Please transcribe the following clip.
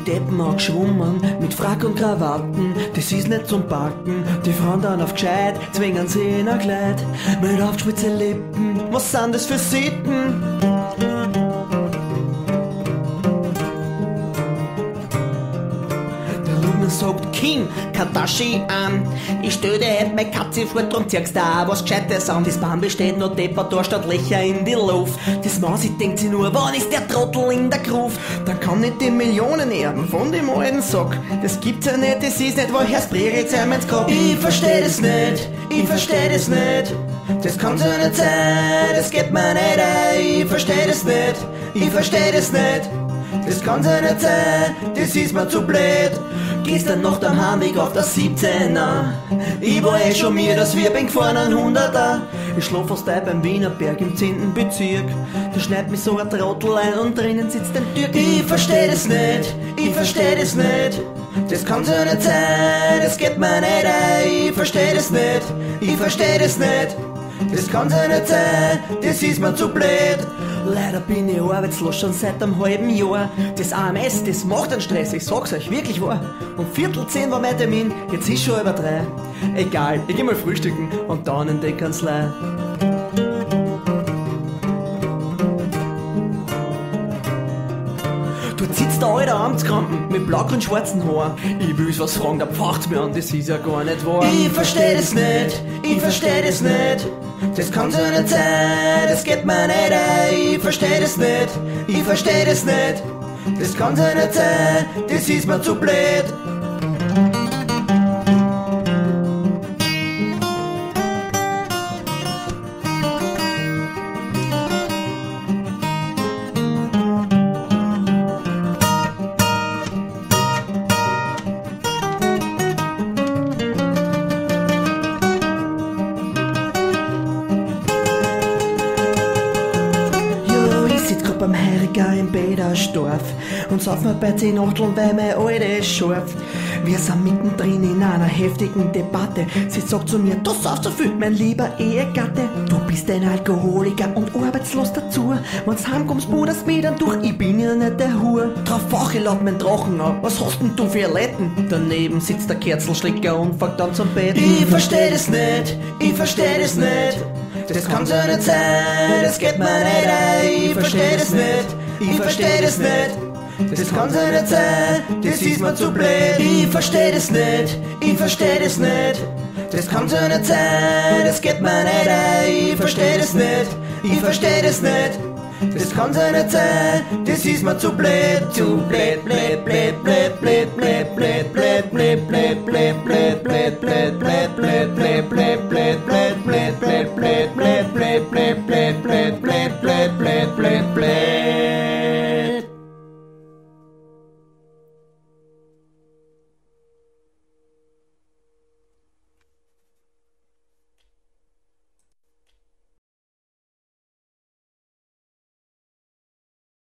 Deppen angeschwommen, mit Frack und Krawatten, das ist nicht zum Backen. Die Frauen dann auf gescheit, zwingen sie in ein Kleid, mit aufgeschmitzte Lippen, was sind das für Sitten? Sagt Kim Kardashian, ich stell dir heute meine Katze vor, drum ziehst da was Gescheites an. Das Bahn besteht noch deppert da statt Löcher in die Luft. Das Mausi denkt sich nur, wann ist der Trottel in der Gruft? Da kann nicht die Millionen erben von dem alten Sack. Das gibt's ja nicht, das ist nicht, woher Spreeritz ins Kopf. Ich versteh das nicht, ich versteh das nicht. Das kann's ja nicht sein, das geht mir nicht ein. Ich versteh das nicht, ich versteh das nicht. Das kann's ja nicht sein, das ist mir zu blöd. Gestern noch am Heimweg auf der 17er. Ich war schon mir, dass wir bin gefahren ein 100er. Ich schlaf fast beim Wienerberg im 10. Bezirk. Da schneidet mich so ein Trottel ein und drinnen sitzt ein Türk. Ich versteh das nicht, ich versteh das nicht. Das kann's ja nicht sein, das geht mir nicht ein. Ich versteh das nicht, ich versteh das nicht. Das kann's ja nicht sein, das ist mir zu blöd. Leider bin ich arbeitslos schon seit einem halben Jahr. Das AMS, das macht einen Stress, ich sag's euch wirklich wahr. Um 9:45 war mein Termin, jetzt ist schon 2:30. Egal, ich geh mal frühstücken und dann in die Kanzlei. Dort sitzt der alte Amtskrampen mit blau und schwarzen Haar. Ich will's was fragen, da pfeift's mir an, das ist ja gar nicht wahr. Ich versteh das nicht, ich versteh das nicht. Das kann's ja nicht sein, das geht mir nicht ein. Ich versteh das nicht, ich versteh das nicht. Das kann's ja nicht sein, das ist mir zu blöd. Beim Heiriger im Bäderstorf und sauf mir bei 10 Achteln, weil mein Alte ist scharf. Wir sind mittendrin in einer heftigen Debatte. Sie sagt zu mir, du saufst so viel, mein lieber Ehegatte. Du bist ein Alkoholiker und arbeitslos dazu. Wenn's heimkommst, puderst mich dann durch, ich bin ja nicht der Hure. Drauf fach ich laut mein Drachen an, was hast denn du für Letten? Daneben sitzt der Kerzelschlicker und fängt an zum Bett. Ich versteh das nicht, ich versteh das nicht. Das kann's ja nicht sein, das geht mir nicht ein. Ich versteh das nicht, ich versteh das nicht. Das kann's ja nicht sein, das ist mir zu blöd. Ich versteh das nicht, ich versteh das nicht. Das kann's ja nicht sein, das geht mir nicht ein. Ich versteh das nicht, ich versteh das nicht. Das kann's ja nicht sein, das ist mir zu blöd. Zu blöd, blöd, blöd, blöd, blöd, blöd, blöd, blöd, blöd, blöd, blöd, blöd, blöd, blöd, blöd.